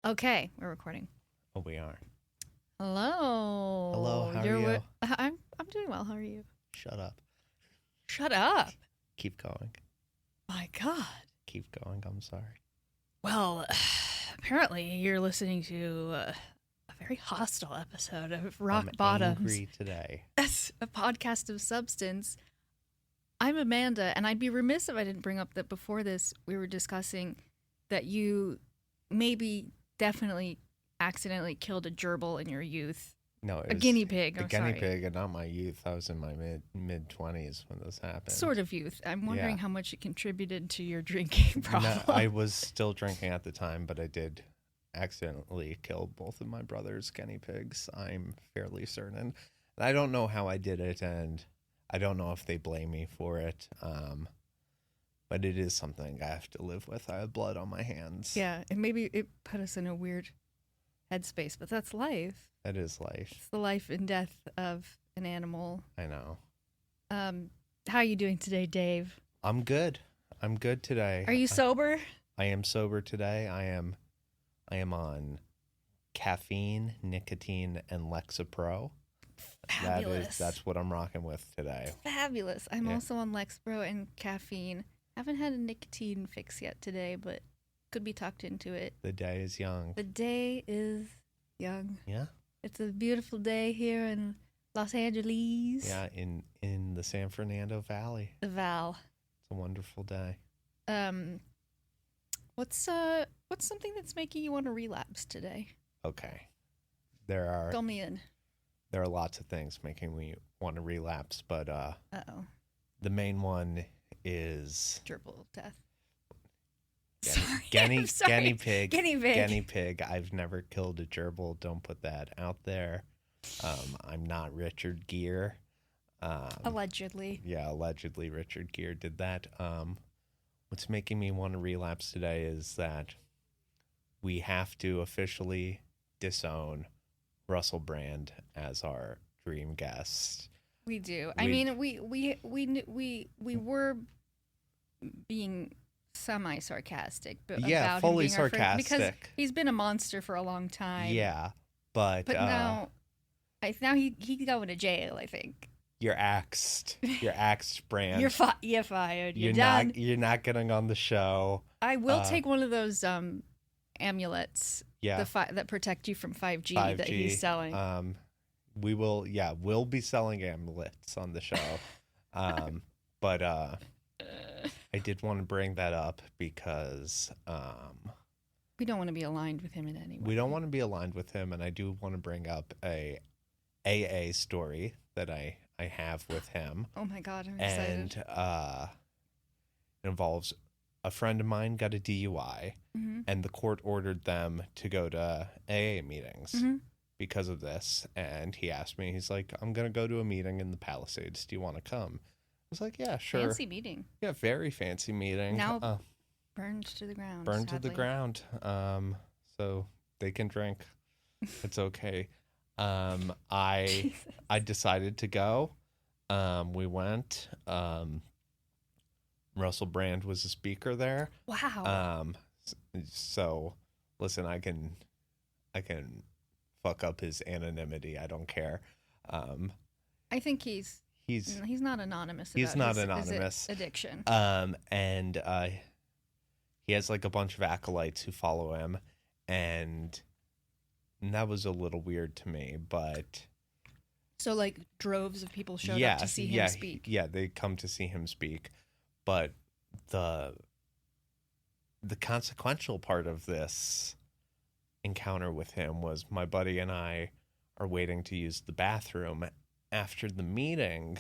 Okay, we're recording. Oh, we are. Hello. Hello, how are you? I'm doing well. How are you? Shut up. Shut up. Keep going. My God. Keep going. I'm sorry. Well, apparently you're listening to a very hostile episode of Rock I'm Bottoms. angry today. That's a podcast of substance. I'm Amanda, and I'd be remiss if I didn't bring up that before this we were discussing that you maybe definitely accidentally killed a gerbil in your youth. No, it A was guinea pig. a guinea pig, and not my youth. I was in my mid 20s when this happened. Sort of youth. I'm wondering Yeah. how much it contributed to your drinking problem. No, I was still drinking at the time, but I did accidentally kill both of my brother's guinea pigs. I'm fairly certain. And I don't know how I did it, and I don't know if they blame me for it. But it is something I have to live with. I have blood on my hands. Yeah, and maybe it put us in a weird headspace, but that's life. That is life. It's the life and death of an animal. I know. How are you doing today, Dave? I'm good. I'm good today. Are you sober? I am sober today. I am on caffeine, nicotine, and Lexapro. Fabulous. That's what I'm rocking with today. Fabulous. I'm Yeah. also on Lexapro and caffeine. Haven't had a nicotine fix yet today, but could be talked into it. The day is young. The day is young. Yeah. It's a beautiful day here in Los Angeles. Yeah, in the San Fernando Valley. The Val. It's a wonderful day. What's something that's making you want to relapse today? Okay. There Fill me in. are lots of things making me want to relapse, but Uh-oh. the main one is Gerbil death. guinea Sorry. pig. Guinea pig. Guinea pig. I've never killed a gerbil. Don't put that out there. I'm not Richard Gere. Allegedly. Yeah, allegedly Richard Gere did that. What's making me want to relapse today is that we have to officially disown Russell Brand as our dream guest. We do. I mean, we were being semi-sarcastic, but Yeah, about fully him being our friend, because sarcastic. he's been a monster for a long time. Yeah, but now he's going to jail. I think you're axed. You're axed, Brand. you're fired. You're done. You're not getting on the show. I will take one of those amulets. Yeah. That protect you from 5G, 5G that he's selling. We'll be selling amulets on the show. But I did want to bring that up because We don't want to be aligned with him in any way. we don't want to be aligned with him, and I do want to bring up a AA story that I have with him. Oh my God, I'm excited. And it involves a friend of mine got a DUI, and the court ordered them to go to AA meetings because of this. And he asked me, he's like, I'm going to go to a meeting in the Palisades. Do you want to come? I was like, yeah, sure. Fancy meeting. Yeah, very fancy meeting. Now burned to the ground. Burned to the sadly. ground. So they can drink. It's okay. I decided to go. We went. Russell Brand was a speaker there. Wow. So listen, I can fuck up his anonymity. I don't care. I think he's not anonymous. He's about not his anonymous. addiction. And he has like a bunch of acolytes who follow him, and that was a little weird to me, but So like droves of people showed up to see him speak. Yeah, they come to see him speak. But the consequential part of this encounter with him was my buddy and I are waiting to use the bathroom after the meeting,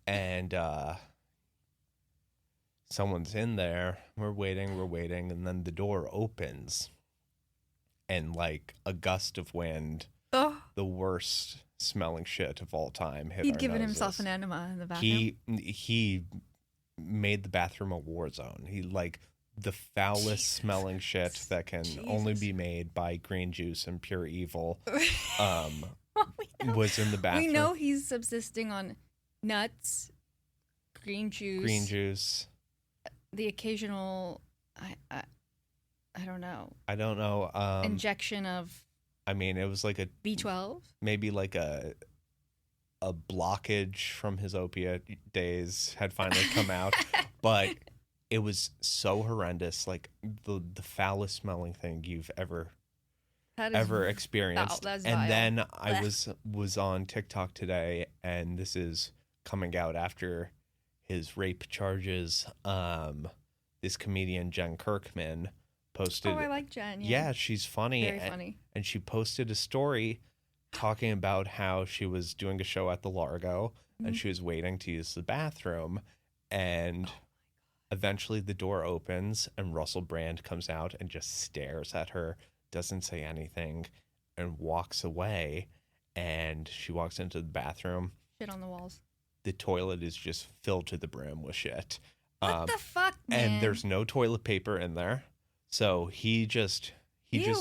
and someone's in there. We're waiting, and then the door opens, and like a gust of wind, the worst smelling shit of all time, hit He'd our given noses. himself an enema in the bathroom. He made the bathroom a war zone. He like the foulest smelling shit that can only be made by green juice and pure evil. Was in the bathroom. We know he's subsisting on nuts, green juice, Green juice. the occasional I don't know. I don't know. Injection of I mean, it was like a B12. maybe like a blockage from his opiate days had finally come out, but it was so horrendous, like the foulest smelling thing you've ever experienced. That's and vile. then I was on TikTok today, and this is coming out after his rape charges. This comedian Jen Kirkman posted. Oh, I like Jen. Yeah, she's funny. Very funny. And she posted a story talking about how she was doing a show at the Largo and she was waiting to use the bathroom, and eventually the door opens and Russell Brand comes out and just stares at her, doesn't say anything, and walks away. And she walks into the bathroom. Shit on the walls. The toilet is just filled to the brim with shit. What the fuck, man? And there's no toilet paper in there. So he just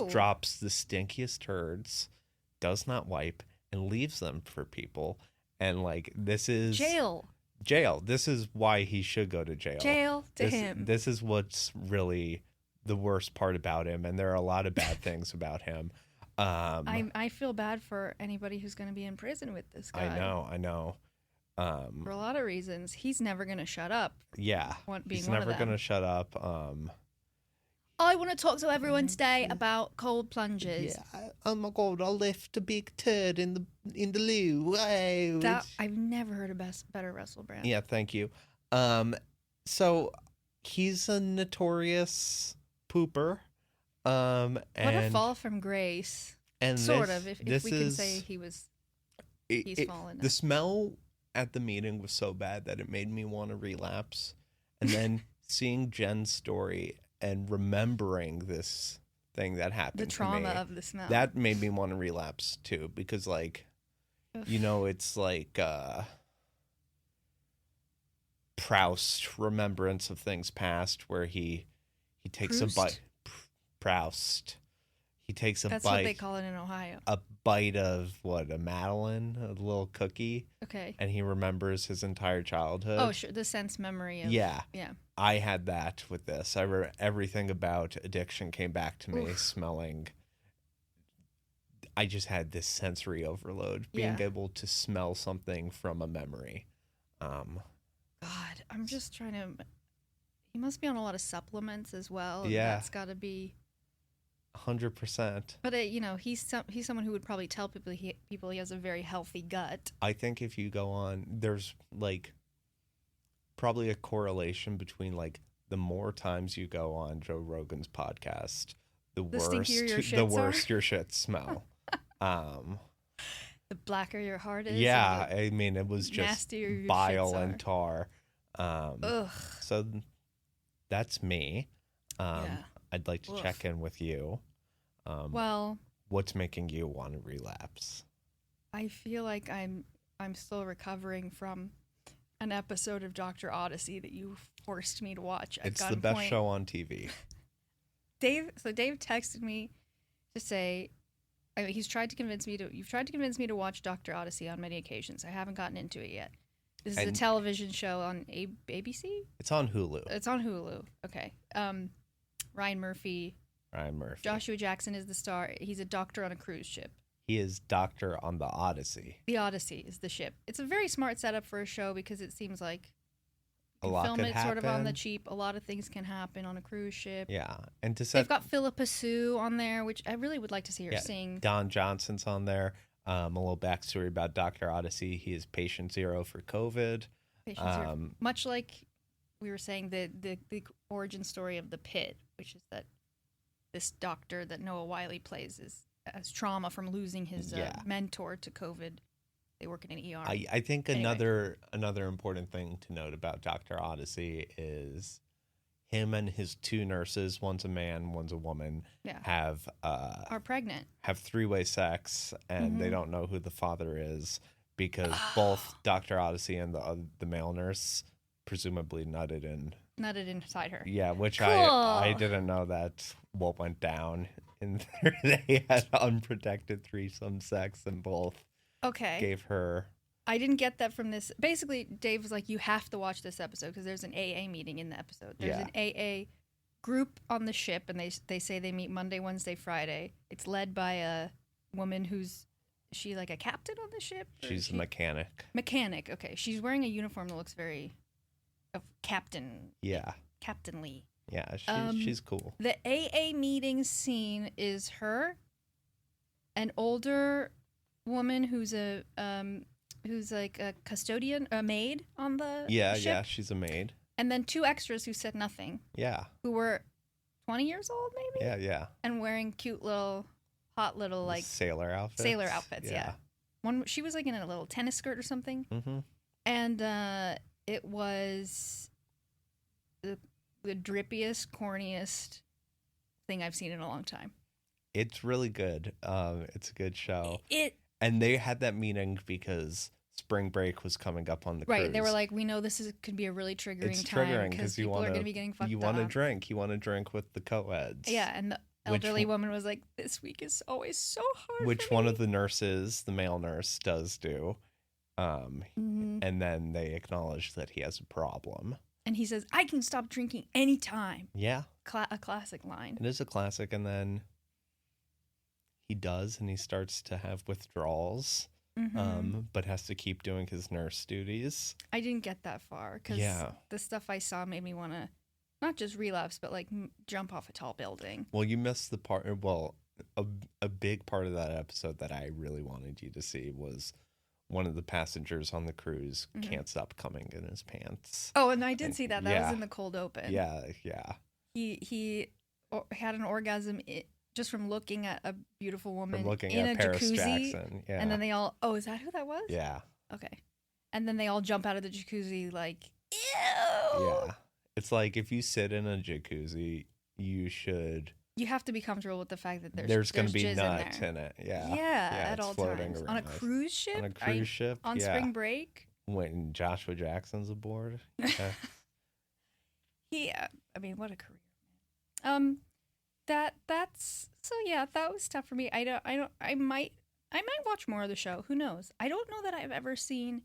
drops the stinkiest turds, does not wipe, and leaves them for people. And like, this is jail. This is why he should go to jail. Jail to him. This is what's really the worst part about him. And there are a lot of bad things about him. I feel bad for anybody who's going to be in prison with this guy. I know. For a lot of reasons. He's never going to shut up. Yeah. He's never going to shut up. I want to talk to everyone today about cold plunges. Yeah. Oh my God, I left a big turd in the loo. Wow. I've never heard a better Russell Brand. Yeah, thank you. So he's a notorious pooper. And what a fall from grace. And sort of, if we can say he's fallen. The smell at the meeting was so bad that it made me want to relapse. And then seeing Jen's story and remembering this thing that happened the trauma of the smell, that made me want to relapse too, because like, you know, it's like Proust, remembrance of things past, where he takes Proust? a bite. Proust. He takes a That's bite. That's what they call it in Ohio. A bite of what? A Madeline, a little cookie. Okay. And he remembers his entire childhood. Oh, sure. The sense memory of. Yeah. Yeah. I had that with this. Everything about addiction came back to me. Smelling. I just had this sensory overload, being able to smell something from a memory. God, I'm just trying to. He must be on a lot of supplements as well. Yeah. That's got to be. 100%. But you know, he's someone who would probably tell people he has a very healthy gut. I think if you go on, there's like probably a correlation between like the more times you go on Joe Rogan's podcast, the worse your shits smell. The blacker your heart is. Yeah, I mean, it was just bile and tar. Ugh. So that's me. I'd like to check in with you. Well, what's making you want to relapse? I feel like I'm still recovering from an episode of Dr. Odyssey that you forced me to watch. It's the best show on TV. Dave texted me to say, you've tried to convince me to watch Dr. Odyssey on many occasions. I haven't gotten into it yet. This is a television show on ABC? It's on Hulu. It's on Hulu. Okay. Ryan Murphy. Joshua Jackson is the star. He's a doctor on a cruise ship. He is doctor on the Odyssey. The Odyssey is the ship. It's a very smart setup for a show because it seems like a lot film could it happen. Sort of on the cheap. A lot of things can happen on a cruise ship. Yeah, and they've got Philippa Sue on there, which I really would like to see her sing. Don Johnson's on there. A little backstory about Dr. Odyssey. He is patient zero for COVID. Much like we were saying, the origin story of The Pit, which is that this doctor that Noah Wyle plays has trauma from losing his mentor to COVID. They work in an ER. I think another important thing to note about Dr. Odyssey is him and his two nurses, one's a man, one's a woman, are pregnant. Have three-way sex, and they don't know who the father is because both Dr. Odyssey and the male nurse presumably nutted inside her. Yeah, which cool. I didn't know that what went down in there. They had unprotected threesome sex and both gave her. I didn't get that from this. Basically, Dave was like, you have to watch this episode because there's an AA meeting in the episode. There's an AA group on the ship, and they say they meet Monday, Wednesday, Friday. It's led by a woman who's she like a captain on the ship. She's a mechanic. Mechanic. Okay, she's wearing a uniform that looks very captain. Yeah. Captainly. Yeah, she's cool. The AA meeting scene is her, an older woman who's like a custodian, a maid on the ship. Yeah, she's a maid. And then 2 extras who said nothing. Yeah. Who were 20 years old, maybe? Yeah. And wearing cute hot little like sailor outfits. Sailor outfits, yeah. One, she was like in a little tennis skirt or something. Mm-hmm. And it was the drippiest, corniest thing I've seen in a long time. It's really good. It's a good show. And they had that meeting because spring break was coming up on the cruise. Right. They were like, we know this could be a really triggering time because people are going to be getting fucked up. You want to drink. You want to drink with the co-eds. Yeah. And the elderly woman was like, this week is always so hard. Which one of the nurses, the male nurse, does do. And then they acknowledge that he has a problem. And he says, I can stop drinking anytime. Yeah. A classic line. It is a classic. And then he does, and he starts to have withdrawals, but has to keep doing his nurse duties. I didn't get that far because the stuff I saw made me want to not just relapse, but like jump off a tall building. Well, you missed the part. Well, a big part of that episode that I really wanted you to see was one of the passengers on the cruise can't stop coming in his pants. Oh, and I did see that. That was in the cold open. Yeah. He had an orgasm just from looking at a beautiful woman in a Paris jacuzzi. Jackson. Yeah. And then they all, is that who that was? Yeah. Okay. And then they all jump out of the jacuzzi like, ew. Yeah. It's like if you sit in a jacuzzi, you have to be comfortable with the fact that there's going to be jizz nuts in it. Yeah. Yeah, at all times. Around. On a cruise ship? On spring break? When Joshua Jackson's aboard. Yeah. I mean, what a career. That was tough for me. I might watch more of the show. Who knows? I don't know that I've ever seen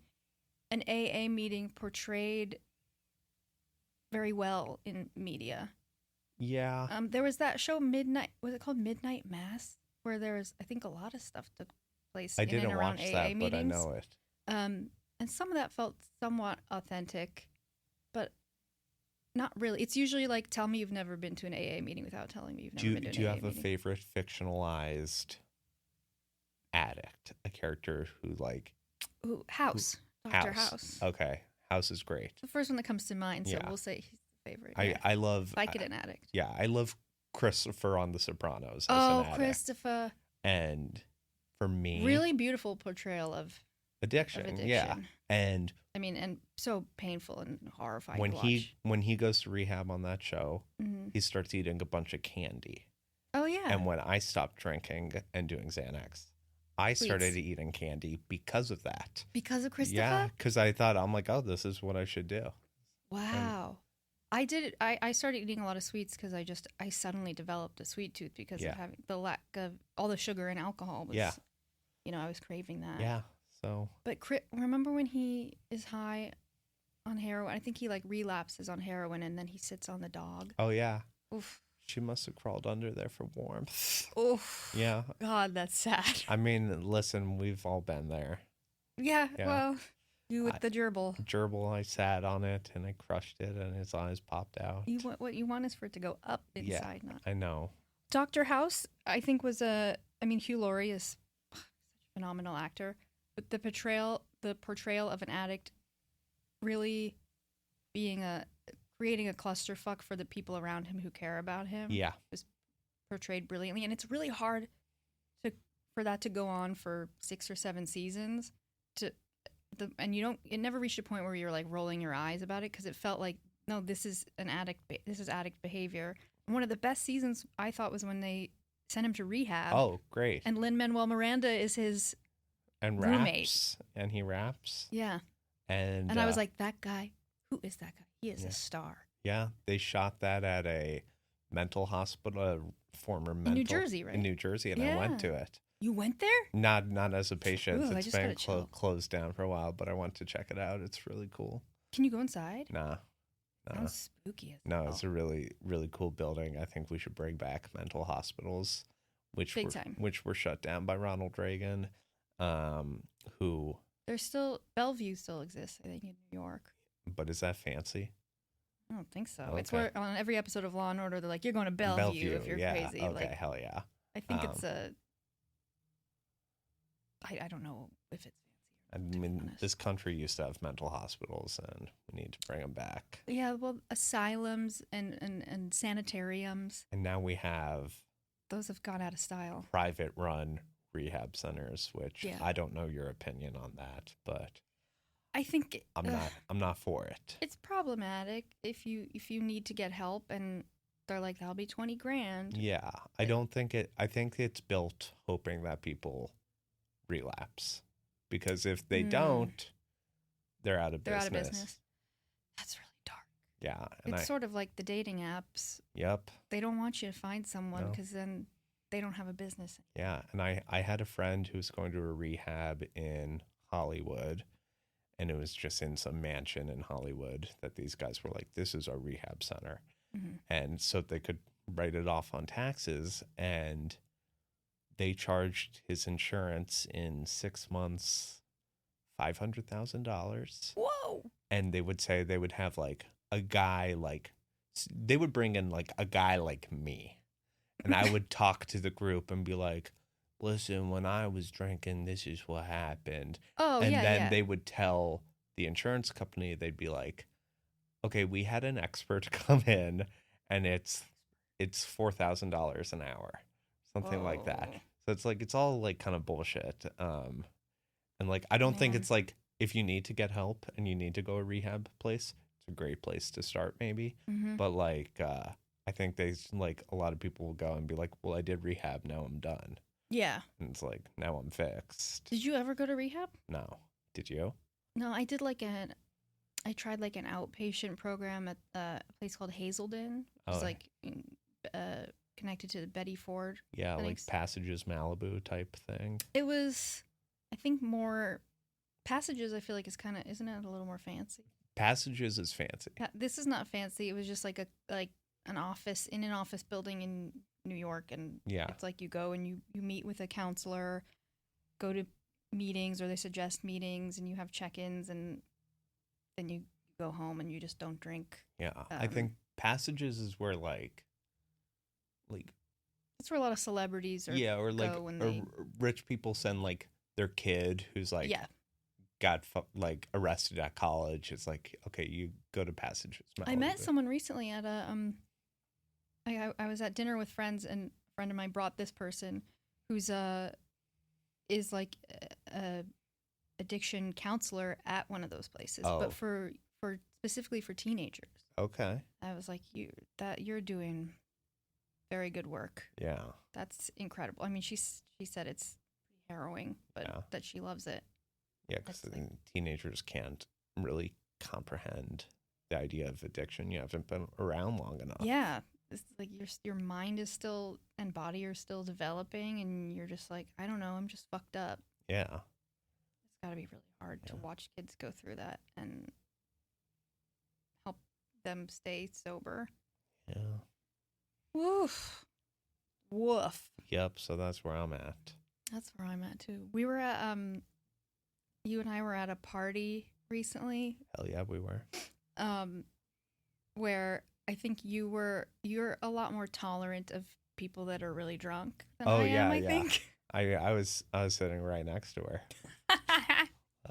an AA meeting portrayed very well in media. Yeah. There was that show was it called Midnight Mass? Where there was, I think, a lot of stuff took place in and around AA meetings. But I know it. And some of that felt somewhat authentic, but not really. It's usually like, tell me you've never been to an AA meeting without telling me you've never been to an AA meeting. Do you have a favorite fictionalized addict? A character who like... Ooh, House. Dr. House. Okay. House is great. The first one that comes to mind, so we'll say he's the favorite. I love... Vicodin addict. Yeah, I love Christopher on The Sopranos as an addict. Christopher. And for me... Really beautiful portrayal of addiction. Yeah. And... I mean, and so painful and horrifying to watch. When he goes to rehab on that show, he starts eating a bunch of candy. Oh, yeah. And when I stopped drinking and doing Xanax, I started eating candy because of that. Because of Christopher? Yeah, because I'm like, oh, this is what I should do. Wow. I did it. I started eating a lot of sweets because I suddenly developed a sweet tooth because of having the lack of all the sugar and alcohol. I was craving that. Yeah. So. But remember when he is high on heroin? I think he like relapses on heroin and then he sits on the dog. Oh yeah. Oof. She must have crawled under there for warmth. Oof. Yeah. God, that's sad. I mean, listen, we've all been there. Yeah. Well, you with the gerbil. I sat on it and I crushed it and his eyes popped out. What you want is for it to go up inside, not. I know. Dr. House, I think Hugh Laurie is such a phenomenal actor. But the portrayal of an addict really creating a clusterfuck for the people around him who care about him. Yeah. Was portrayed brilliantly. And it's really hard for that to go on for 6 or 7 seasons. It never reached a point where you're like rolling your eyes about it because it felt like, no, this is addict behavior. And one of the best seasons I thought was when they sent him to rehab. Oh, great. And Lin-Manuel Miranda is his roommate. Raps. And he raps. Yeah. And I was like, that guy, who is that guy? He is a star. Yeah. They shot that at a mental hospital, in New Jersey, right? In New Jersey, and I went to it. You went there? Not as a patient. Ooh, it's been closed down for a while, but I went to check it out. It's really cool. Can you go inside? Nah. No, Sounds spooky as no, hell. it's a really, really cool building. I think we should bring back mental hospitals, Big time. which were shut down by Ronald Reagan, who. There's still Bellevue still exists, I think, in New York. But is that fancy? I don't think so. Okay. It's where on every episode of Law and Order they're like, you're going to Bellevue if you're yeah. crazy. Okay, Like, hell yeah. I think it's a. I don't know if it's I fancy. mean, this country used to have mental hospitals, and we need to bring them back. Yeah, well, asylums and sanitariums. And now we have Those have gone out of style. private-run rehab centers, which Yeah. I don't know your opinion on that, but I think I'm not for it. it's problematic if you need to get help and they're like that'll be 20 grand. Yeah, I don't think it. I think it's built hoping that people relapse, because if they don't, they're out of They're business. out of business. That's really dark. Yeah, and It's sort of like the dating apps. Yep. They don't want you to find someone No. because then they don't have a business. Yeah, and I had a friend who was going to a rehab in Hollywood, and it was just in some mansion in Hollywood that these guys were like, this is our rehab center. Mm-hmm. And so they could write it off on taxes, and they charged his insurance in 6 months $500,000. Whoa! And they would say they would have like a guy like, they would bring in like a guy like me, and I would talk to the group and be like, listen, when I was drinking, this is what happened. Oh, And yeah, then yeah. they would tell the insurance company, they'd be like, okay, we had an expert come in, and it's $4,000 an hour, something like that. Whoa. So it's like, it's all like kind of bullshit. And like, I don't think Man. it's like, if you need to get help and you need to go to a rehab place, it's a great place to start maybe. Mm-hmm. But like, I think like a lot of people will go and be like, well, I did rehab, now I'm done. Yeah. And it's like, now I'm fixed. Did you ever go to rehab? No. Did you? No, I tried like an outpatient program at a place called Hazelden. It was Oh. like connected to the Betty Ford. Yeah, like Thanks. Passages Malibu type thing. It was, I think, more Passages. I feel like isn't it a little more fancy? Passages is fancy. This is not fancy. It was just like an office in an office building in New York, and Yeah. it's like you go and you meet with a counselor, go to meetings or they suggest meetings, and you have check-ins, and then you go home and you just don't drink. Yeah. I think Passages is where like That's where a lot of celebrities are. yeah, or like go when or they- rich people send like their kid who's like yeah. got like arrested at college. It's like, okay, you go to Passages Malibu. I met someone recently at a I was at dinner with friends, and a friend of mine brought this person who's is like a addiction counselor at one of those places, Oh. but for specifically for teenagers. Okay. I was like, you're doing very good work. Yeah. That's incredible. I mean, she said it's pretty harrowing, but Yeah. that she loves it. Yeah, because That's like- teenagers can't really comprehend the idea of addiction. You haven't been around long enough. Yeah, it's like your mind is still and body are still developing, and you're just like, I don't know, I'm just fucked up. Yeah. It's got to be really hard to Yeah. watch kids go through that and help them stay sober. Yeah. Woof. Woof. Yep. So that's where I'm at. That's where I'm at too. We were at you and I were at a party recently, Hell yeah, we were. where I think you're a lot more tolerant of people that are really drunk than Oh, I yeah, am, I yeah. think. I was sitting right next to her.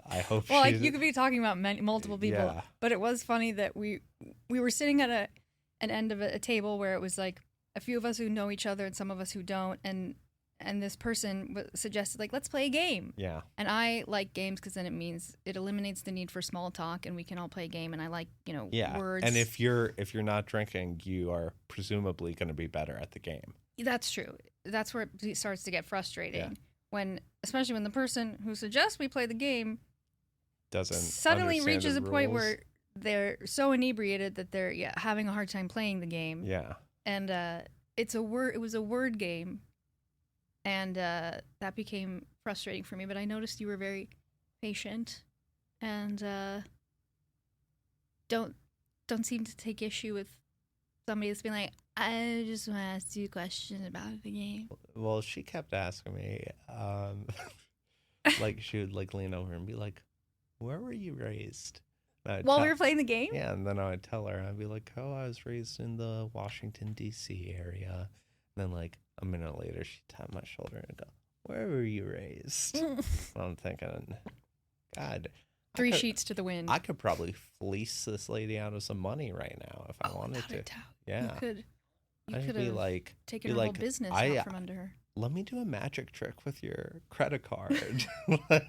I hope Well, like she's- you could be talking about multiple people, Yeah. but it was funny that we were sitting at an end of a table where it was like a few of us who know each other and some of us who don't, and this person suggested like, let's play a game. Yeah. And I like games because then it eliminates the need for small talk, and we can all play a game. And I like Yeah. words. And if you're not drinking, you are presumably going to be better at the game. That's true. That's where it starts to get frustrating Yeah. especially when the person who suggests we play the game Doesn't suddenly understand reaches the a point rules. where they're so inebriated that they're having a hard time playing the game. Yeah. And it was a word game, and that became frustrating for me. But I noticed you were very patient, and don't don't seem to take issue with somebody that's been like, I just want to ask you a question about the game. Well, she kept asking me, like she would like lean over and be like, "Where were you raised?" While we were playing the game? Yeah, and then I would tell her, I'd be like, "Oh, I was raised in the Washington D.C. area." And then like a minute later, she'd tap my shoulder and go, "Where were you raised?" I'm thinking, God. Three sheets to the wind. I could probably fleece this lady out of some money right now if I wanted to. Yeah. You could. I'd could be have like, taken her whole business out from under her. Let me do a magic trick with your credit card.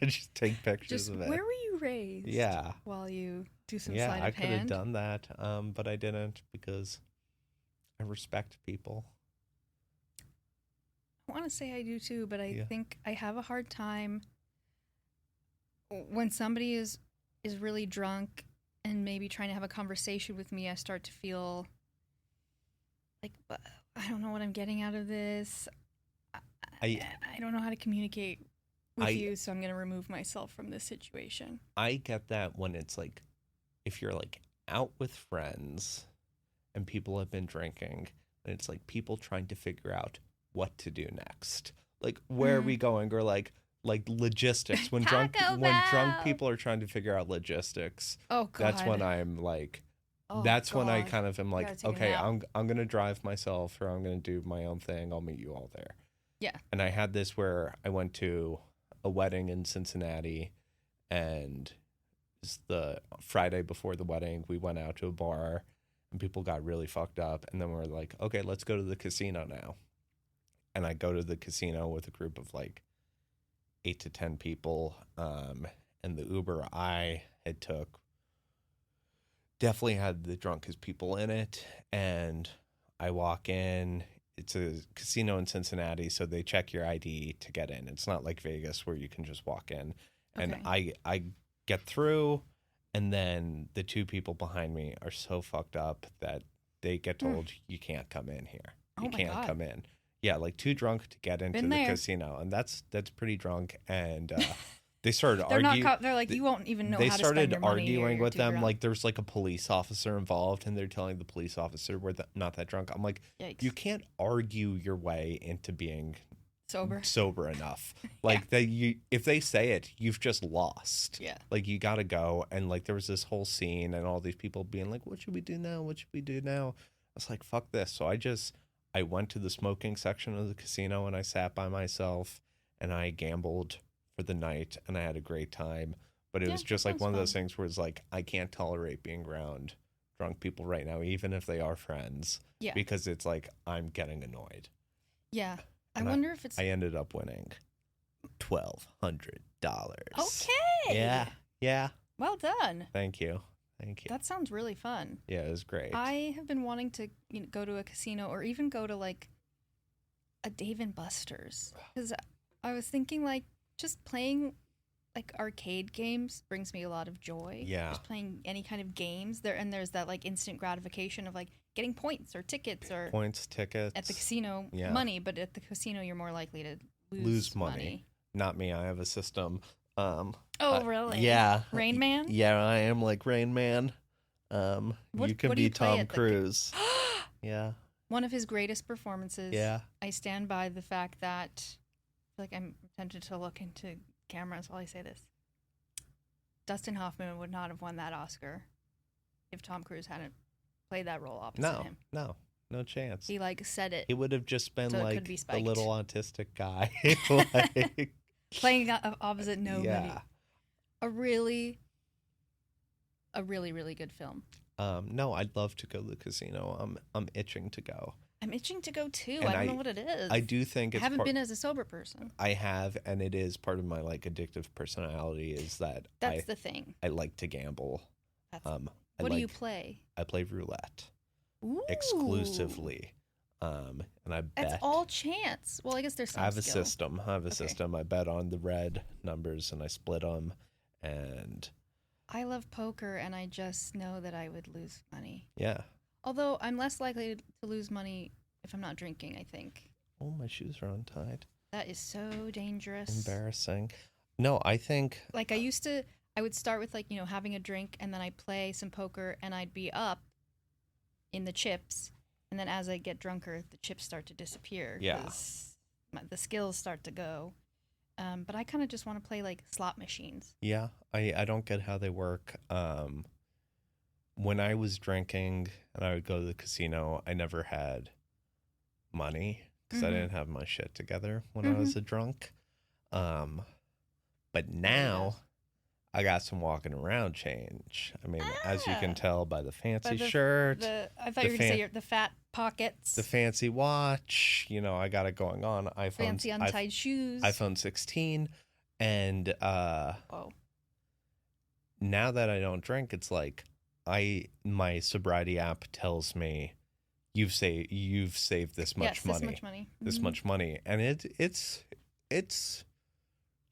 Just take pictures of it. Where were you raised? Yeah. While you do some yeah, sleight of I could hand. have done that, but I didn't because I respect people. I want to say I do too, but I think I have a hard time when somebody is really drunk and maybe trying to have a conversation with me. I start to feel like, I don't know what I'm getting out of this. I don't know how to communicate with you, so I'm going to remove myself from this situation. I get that when it's like, if you're like out with friends and people have been drinking, and it's like people trying to figure out what to do next. Like, where are we going? Or like logistics. When drunk people are trying to figure out logistics, oh God, that's when I'm like, when I kind of am like, okay, I'm gonna drive myself, or I'm gonna do my own thing. I'll meet you all there. Yeah. And I had this where I went to a wedding in Cincinnati, and it's the Friday before the wedding, we went out to a bar, and people got really fucked up, and then we're like, okay, let's go to the casino now. And I go to the casino with a group of like 8 to 10 people, and the Uber I had took definitely had the drunkest people in it. And I walk in. It's a casino in Cincinnati, so they check your ID to get in. It's not like Vegas where you can just walk in. And I get through, and then the two people behind me are so fucked up that they get told, you can't come in here. You can't come in. Yeah, like too drunk to get into the casino, and that's pretty drunk. And they started arguing. They're like, you won't even know how to spend your money. They started arguing with them. Like, there's like a police officer involved, and they're telling the police officer we're not that drunk. I'm like, yikes. You can't argue your way into being sober enough. Like, if they say it, you've just lost. Yeah. Like, you got to go. And like, there was this whole scene, and all these people being like, what should we do now? What should we do now? I was like, fuck this. So I went to the smoking section of the casino, and I sat by myself, and I gambled for the night, and I had a great time. But it was just like one of those things where it's like, I can't tolerate being around drunk people right now, even if they are friends. Yeah. Because it's like, I'm getting annoyed. Yeah. I wonder if it's... I ended up winning $1,200. Okay. Yeah. Yeah. Well done. Thank you. That sounds really fun. Yeah, it was great. I have been wanting to go to a casino, or even go to like a Dave & Buster's, because I was thinking like just playing like arcade games brings me a lot of joy. Yeah. Just playing any kind of games there, and there's that like instant gratification of like getting points or tickets tickets at the casino, money, but at the casino you're more likely to lose money. Not me. I have a system. Really? Yeah. Rain Man? Yeah, I am like Rain Man. You can be Tom Cruise. Yeah. One of his greatest performances. Yeah. I stand by the fact that I feel like I'm tempted to look into cameras while I say this. Dustin Hoffman would not have won that Oscar if Tom Cruise hadn't played that role opposite him. No chance. He like said it. He would have just been like the little autistic guy. Like, playing opposite nobody. Yeah. A really, really good film. No, I'd love to go to the casino. I'm itching to go. I'm itching to go too. And I don't know what it is. I do think it's... I haven't been as a sober person. I have, and it is part of my like addictive personality is that that's the thing. I like to gamble. What do you play? I play roulette. Ooh. Exclusively. And I bet. That's all chance. Well, I guess there's some I have a skill. system. I bet on the red numbers, and I split them. And I love poker, and I just know that I would lose money. Yeah. Although I'm less likely to lose money if I'm not drinking, I think. Oh, my shoes are untied. That is so dangerous. Embarrassing. No, I think... Like, I would start with, like, having a drink, and then I'd play some poker, and I'd be up, in the chips, and then as I get drunker, the chips start to disappear. Yeah. 'Cause the skills start to go. But I kind of just want to play like slot machines. Yeah, I don't get how they work. When I was drinking and I would go to the casino, I never had money because I Mhm. didn't have my shit together when I Mhm. was a drunk. But now I got some walking around change. I mean, as you can Ah. tell by the fancy By shirt, I thought the you were going to say the fat pockets, the fancy watch, I got it going on. fancy untied shoes. iPhone 16, and Whoa. now that I don't drink, it's like my sobriety app tells me you've saved this much money. This much money. This Mhm. much money, and it's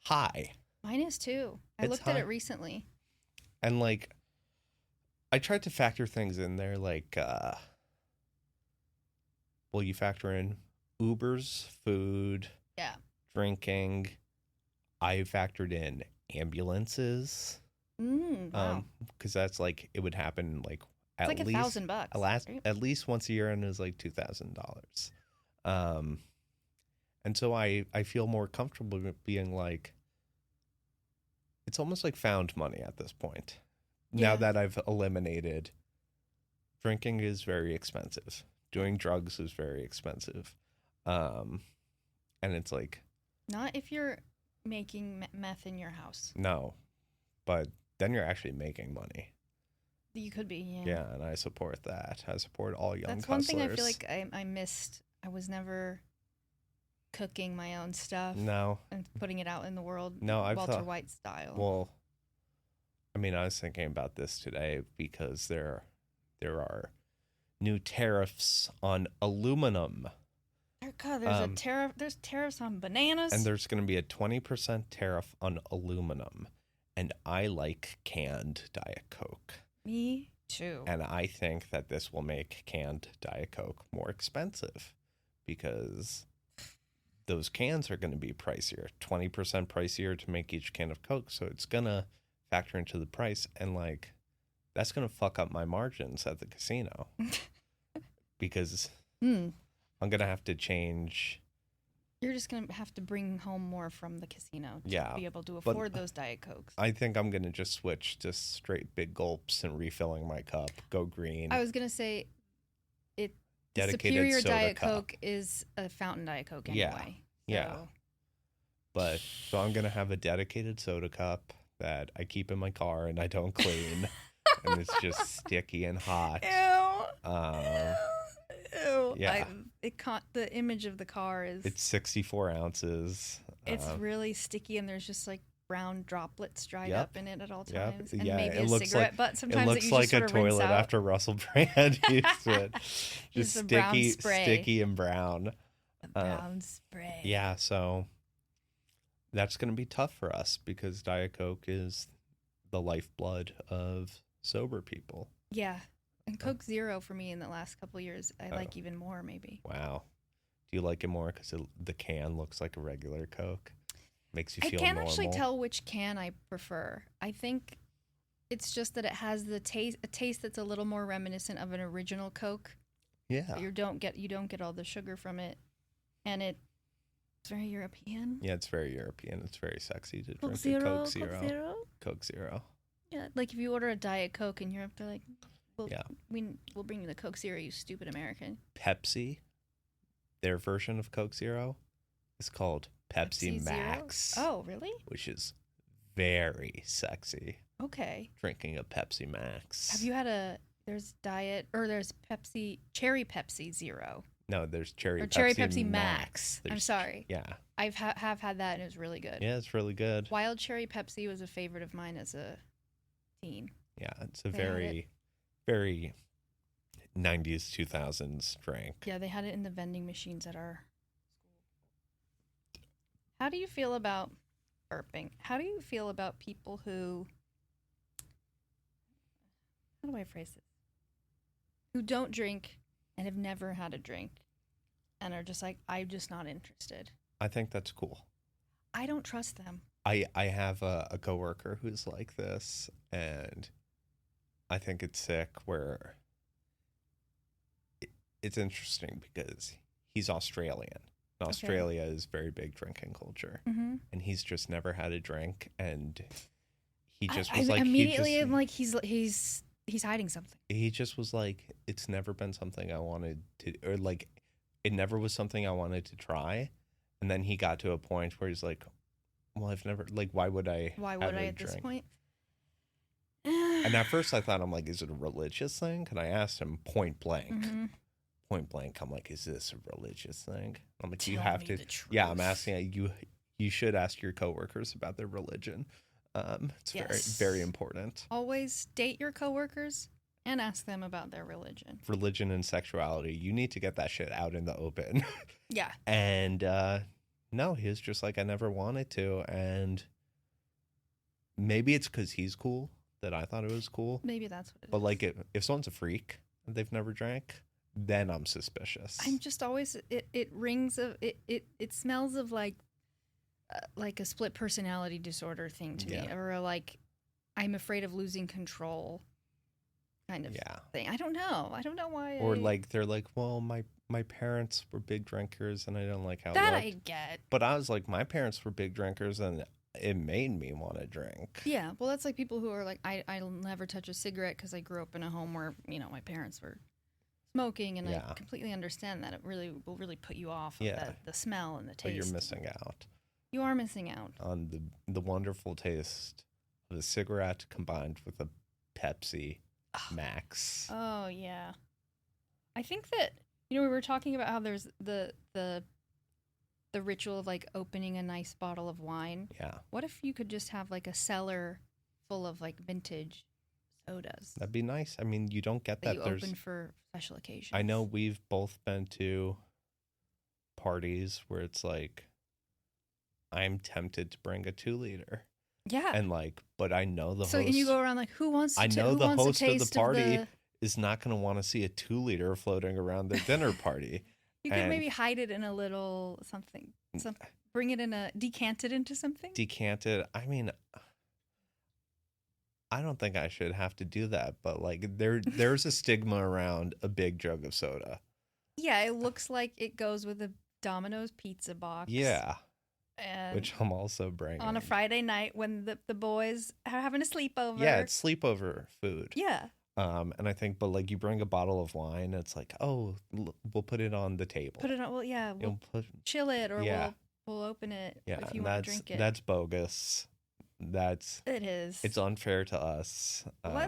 high. Mine is too. I It's looked at high. it recently. And like I tried to factor things in there like you factor in Ubers, food, Yeah. drinking. I factored in ambulances. Wow. Because that's like it would happen like It's like $1,000. Right? at least once a year, and it was like $2,000. And so I feel more comfortable with being like, it's almost like found money at this point. Now Yeah. that I've eliminated, drinking is very expensive. Doing drugs is very expensive. And it's like, Not if you're making meth in your house. no, but then you're actually making money. You could be, yeah. Yeah, and I support that. I support all young That's one thing I feel hustlers. like I missed. I was never cooking my own stuff No, and putting it out in the world. No, I've Walter thought- White style. well, I mean, I was thinking about this today because there are new tariffs on aluminum, God, there's a tariff. There's tariffs on bananas. and there's going to be a 20% tariff on aluminum. And I like canned Diet Coke. Me too. And I think that this will make canned Diet Coke more expensive because those cans are going to be pricier, 20% pricier to make each can of Coke. So it's going to factor into the price. And like, that's going to fuck up my margins at the casino because I'm going to have to change. You're just gonna have to bring home more from the casino to Yeah, be able to but afford those Diet Cokes. I think I'm going to just switch to straight big gulps and refilling my cup, go green. I was gonna say, the Dedicated superior soda Diet cup. Coke is a fountain Diet Coke Yeah, anyway. yeah. So, But so I'm gonna have a dedicated soda cup that I keep in my car and I don't clean, and it's just sticky and hot. Ew. Ew. Yeah. The image of the car is It's 64 ounces. it's really sticky, and there's just like brown droplets dried Yep. up in it at all Yep. times, and Yeah, maybe it a looks cigarette like- butt It sometimes looks that you like just a sort of rinse toilet out. after Russell Brand used it. Just a brown sticky, spray. sticky and brown. A brown spray. Yeah, so that's gonna be tough for us because Diet Coke is the lifeblood of sober people. Yeah. And Coke Zero for me in the last couple of years, I like even more maybe. Wow. Do you like it more because the can looks like a regular Coke? Makes you I feel can't normal. actually tell which can I prefer. I think it's just that it has a taste that's a little more reminiscent of an original Coke. Yeah. But you don't get all the sugar from it, and it's very European. Yeah, it's very European. It's very sexy to Coke drink Zero, a Coke Zero. Coke Zero. Coke Zero. Yeah, like if you order a Diet Coke in Europe, they're like, Yeah. we'll bring you the Coke Zero, you stupid American. Pepsi, their version of Coke Zero is called Pepsi Zero? Max. Oh, really? Which is very sexy. Okay. Drinking a Pepsi Max. Have you had there's Pepsi, Cherry Pepsi Zero. No, there's Cherry Pepsi Max. I'm There's- sorry. Yeah. I've have had that and it was really good. Yeah, it's really good. Wild Cherry Pepsi was a favorite of mine as a teen. Yeah, it's a They had very, very 90s, 2000s drink. Yeah, they had it in the vending machines at our school. How do you feel about burping? How do you feel about people who, how do I phrase this? Who don't drink and have never had a drink and are just like, I'm just not interested. I think that's cool. I don't trust them. I have a coworker who's like this, and I think it's sick where it's interesting because he's Australian. And Okay. Australia is very big drinking culture, Mm-hmm. and he's just never had a drink, and he just I was like, immediately am like he's hiding something. he just was like, it's never been something I wanted to, or like, it never was something I wanted to try. And then he got to a point where he's like, well, I've never, like, why would I Why have would I a at this drink? point? And at first I thought, I'm like, is it a religious thing? And I asked him point blank, Mhm. I'm like, is this a religious thing? I'm like, you Tell have me to, the yeah, I'm truth. asking you should ask your coworkers about their religion. It's Yes. very, very important. Always date your coworkers and ask them about their religion. Religion and sexuality, you need to get that shit out in the open. Yeah. And no, he was just like, I never wanted to. And maybe it's because he's cool that I thought it was cool. Maybe that's what it is. But like, if someone's a freak and they've never drank, then I'm suspicious. I'm just always it rings of it smells of like a split personality disorder thing to me, Yeah. or like I'm afraid of losing control kind of Yeah. thing. I don't know why. Or like, they're like, well, my parents were big drinkers and I don't like how it that looked. I get. But I was like, my parents were big drinkers and it made me want to drink. Yeah, well, that's like people who are like, I'll never touch a cigarette because I grew up in a home where, my parents were smoking, and Yeah. I completely understand that it really will really put you off of Yeah. the smell and the But taste. you're missing out You are missing out. on the wonderful taste of a cigarette combined with a Pepsi Max. Oh, yeah. I think that, we were talking about how there's the ritual of like opening a nice bottle of wine. Yeah, What if you could just have like a cellar full of like vintage sodas that'd be nice. I mean, you don't get that that. you There's, open for special occasions? I know we've both been to parties where it's like, I'm tempted to bring a 2-liter. Yeah. And like, but I know the So host. and you go around like, who wants to I know who the wants a host of the taste party is not going to want to see a 2-liter floating around their dinner party. You could and- maybe hide it in a little something. Bring it decant it into something. Decanted. I mean, I don't think I should have to do that, but like there's a stigma around a big jug of soda. Yeah, it looks like it goes with a Domino's pizza box. Yeah, And which I'm also bringing on a Friday night when the boys are having a sleepover. Yeah, it's sleepover food. Yeah. And I think, but like you bring a bottle of wine, it's like, oh, we'll put it on the table. Put it on. Well, yeah. We'll You'll put, chill it, or Yeah. we'll open it yeah, if you and want to drink it. that's bogus. It is. It's unfair to us.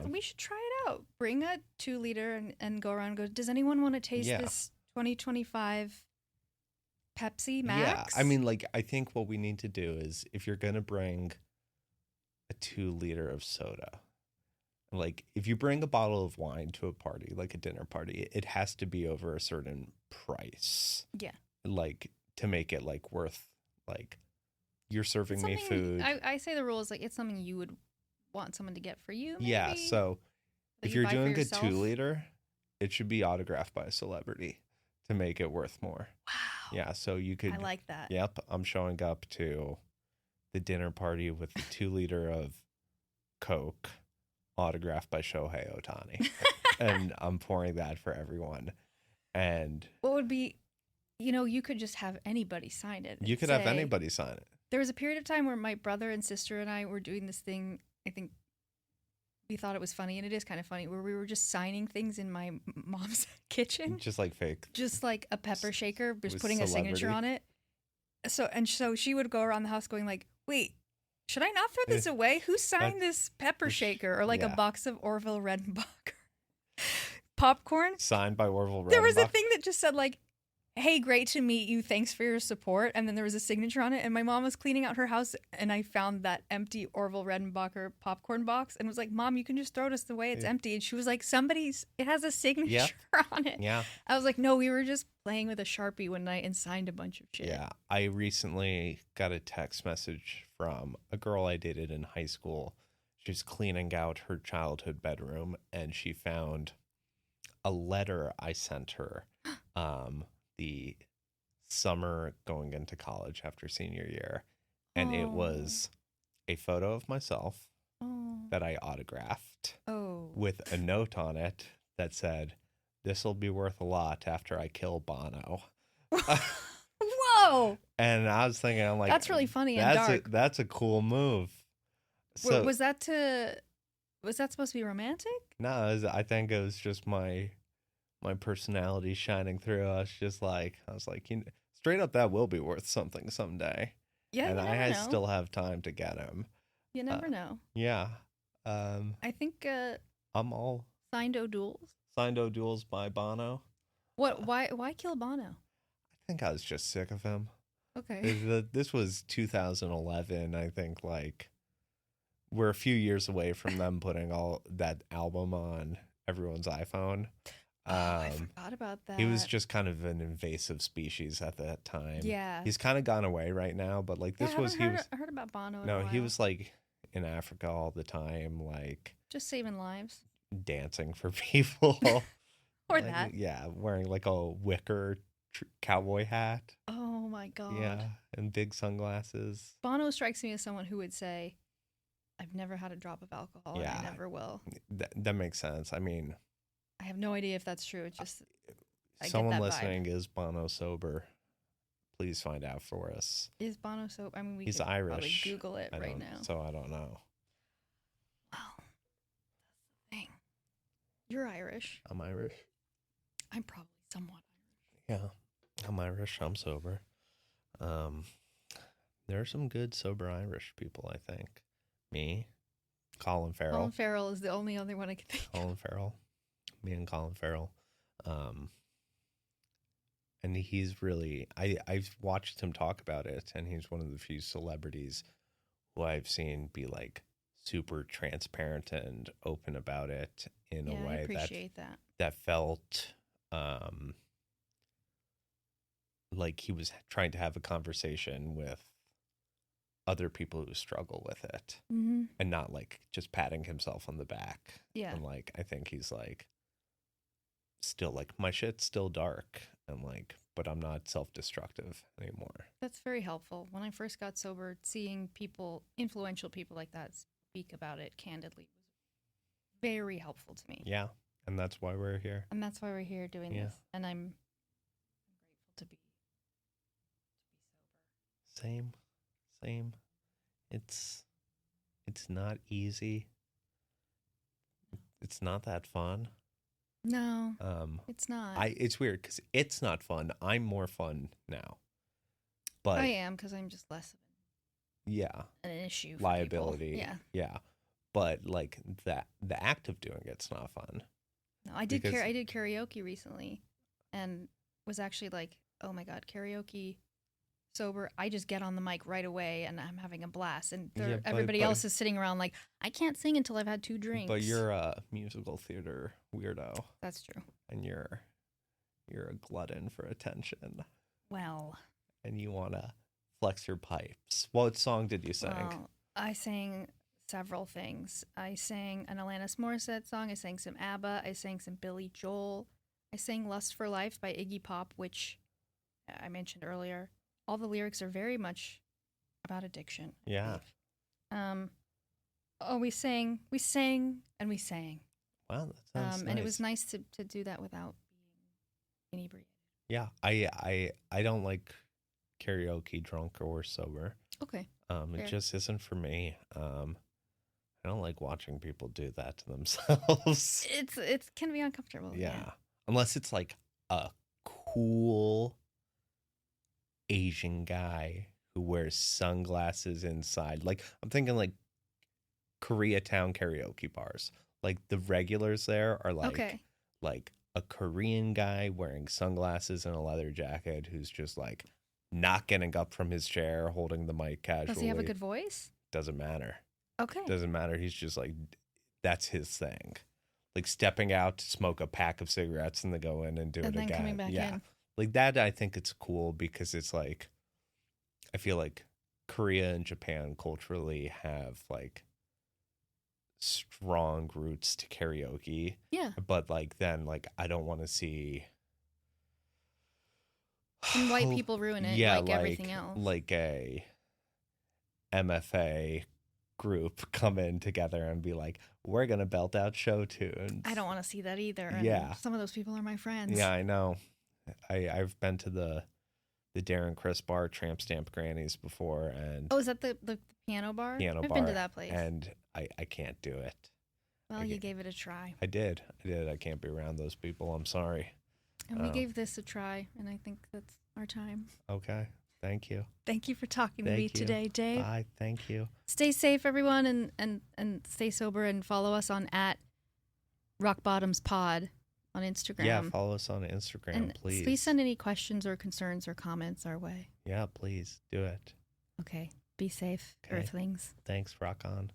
We should try it out. Bring a 2-liter and go around and go, does anyone want to taste Yeah. this 2025 Pepsi Max? Yeah, I mean, like, I think what we need to do is, if you're gonna bring a 2-liter of soda, like, if you bring a bottle of wine to a party, like a dinner party, it has to be over a certain price. Yeah. Like, to make it like worth, like, you're serving me Something- food. I say the rule is like it's something you would want someone to get for you. Maybe, Yeah, so that if you you're buy for doing a yourself. 2-liter, it should be autographed by a celebrity to make it worth more. Wow. Yeah, so you could. I like that. Yep, I'm showing up to the dinner party with the 2-liter of Coke, autographed by Shohei Ohtani, and I'm pouring that for everyone. And What would be, you could just have anybody sign it. you could have anybody sign it. There was a period of time where my brother and sister and I were doing this thing. I think we thought it was funny, and it is kind of funny, where we were just signing things in my mom's kitchen. Just like fake. Just like a pepper shaker, just With putting a signature on celebrity. it. So she would go around the house going like, wait, should I not throw this away? Who signed this pepper shaker? Or like a yeah. box of Orville Redenbacher popcorn. Signed by Orville There was a Redenbach. thing that just said like, hey, great to meet you. Thanks for your support. And then there was a signature on it. And my mom was cleaning out her house, and I found that empty Orville Redenbacher popcorn box and was like, Mom, you can just throw this away. It's empty. And she was like, it has a signature on it. Yeah. I was like, no, we were just playing with a Sharpie one night and signed a bunch of shit. Yeah. I recently got a text message from a girl I dated in high school. She's cleaning out her childhood bedroom, and she found a letter I sent her the summer going into college after senior year. And it was a photo of myself Oh. that I autographed Oh. with a note on it that said, this will be worth a lot after I kill Bono. Whoa! And I was thinking, I'm like, That's really funny and dark. That's a cool move. So Was that supposed to be romantic? no, I think it was just my personality shining through. I was like, straight up, that will be worth something someday. Yeah, And you I never know. still have time to get him. You never know. Yeah. I think I'm all Signed O'Duels. Signed O'Duels by Bono. What? Why kill Bono? I think I was just sick of him. Okay. This was 2011. I think like we're a few years away from them putting all that album on everyone's iPhone. I forgot about that. He was just kind of an invasive species at that time. Yeah. He's kind of gone away right now, but like this was I heard about Bono. No, he was like in Africa all the time, like just saving lives. dancing for people. Or like, that. Yeah, wearing like a wicker cowboy hat. Oh my god. Yeah, and big sunglasses. Bono strikes me as someone who would say, "I've never had a drop of alcohol, and I never will." That makes sense. I mean, I have no idea if that's true. It's just someone listening is Bono sober. Please find out for us. Is Bono sober? I mean, He's could Irish. probably Google it right now. So I don't know. Well, that's the thing. You're Irish. I'm Irish. I'm probably somewhat Irish. Yeah, I'm Irish. I'm sober. There are some good sober Irish people, I think. Me, Colin Farrell. Colin Farrell is the only other one I can think of. Colin Farrell. Me and Colin Farrell. And he's really, I've watched him talk about it, and he's one of the few celebrities who I've seen be like super transparent and open about it in a way I appreciate that felt like he was trying to have a conversation with other people who struggle with it, Mm-hmm. and not like just patting himself on the back. Yeah. And like, I think he's like, still like, my shit's still dark, and like, but I'm not self-destructive anymore. That's very helpful. When I first got sober, seeing influential people like that speak about it candidly was very helpful to me. Yeah. And that's why we're here. And that's why we're here doing this. And I'm grateful to be sober. Same. It's not easy. It's not that fun. No, it's not. It's weird because it's not fun. I'm more fun now. But I am, because I'm just less of an issue for liability. People. Yeah. But like the act of doing it's not fun. No, I did karaoke recently, and was actually like, oh my god, karaoke sober. I just get on the mic right away, and I'm having a blast. And everybody else is sitting around like, I can't sing until I've had 2 drinks. But you're a musical theater weirdo. That's true. And you're a glutton for attention. Well. And you want to flex your pipes. What song did you sing? Well, I sang several things. I sang an Alanis Morissette song. I sang some ABBA. I sang some Billy Joel. I sang Lust for Life by Iggy Pop, which I mentioned earlier. All the lyrics are very much about addiction. Yeah. We sang, and we sang. Wow, that sounds nice. And it was nice to do that without being inebriated. Yeah, I don't like karaoke drunk or sober. Okay. It just isn't for me. I don't like watching people do that to themselves. It can be uncomfortable. Yeah. Unless it's like a cool Asian guy who wears sunglasses inside. Like, I'm thinking like Koreatown karaoke bars. Like the regulars there are like a Korean guy wearing sunglasses and a leather jacket who's just like not getting up from his chair, holding the mic casually. Does he have a good voice? Doesn't matter. Okay. Doesn't matter. He's just like, that's his thing. Like stepping out to smoke a pack of cigarettes and then go in and do it again. And then coming back in. Like that, I think it's cool because it's like, I feel like Korea and Japan culturally have like strong roots to karaoke. Yeah. But like then like I don't want to see and white people ruin it like everything else. Like a MFA group come in together and be like, we're going to belt out show tunes. I don't want to see that either. And Yeah. some of those people are my friends. Yeah, I know. I've been to the Darren Chris bar, Tramp Stamp Grannies before. And Oh, is that the piano bar? Piano I've bar. been to that place. And I can't do it. Well, you gave it a try. I did. I can't be around those people. I'm sorry. And we gave this a try, and I think that's our time. Okay. Thank you. Thank you for talking to me today, Dave. Bye. Thank you. Stay safe, everyone, and stay sober, and follow us on @RockBottomsPod on Instagram. Yeah, follow us on Instagram, and please. Please send any questions or concerns or comments our way. Yeah, please do it. Okay. Be safe, Okay. Earthlings. Thanks. Rock on.